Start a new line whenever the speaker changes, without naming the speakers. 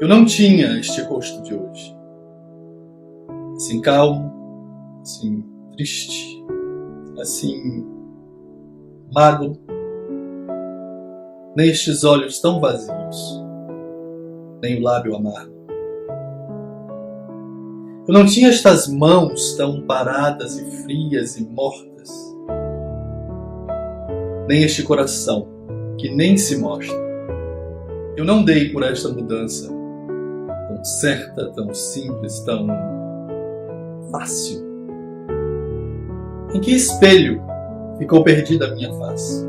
Eu não tinha este rosto de hoje. Assim calmo, assim triste, assim magro. Nem estes olhos tão vazios, nem o lábio amargo. Eu não tinha estas mãos tão paradas e frias e mortas, nem este coração que nem se mostra. Eu não dei por esta mudança tão certa, tão simples, tão fácil. Em que espelho ficou perdida a minha face?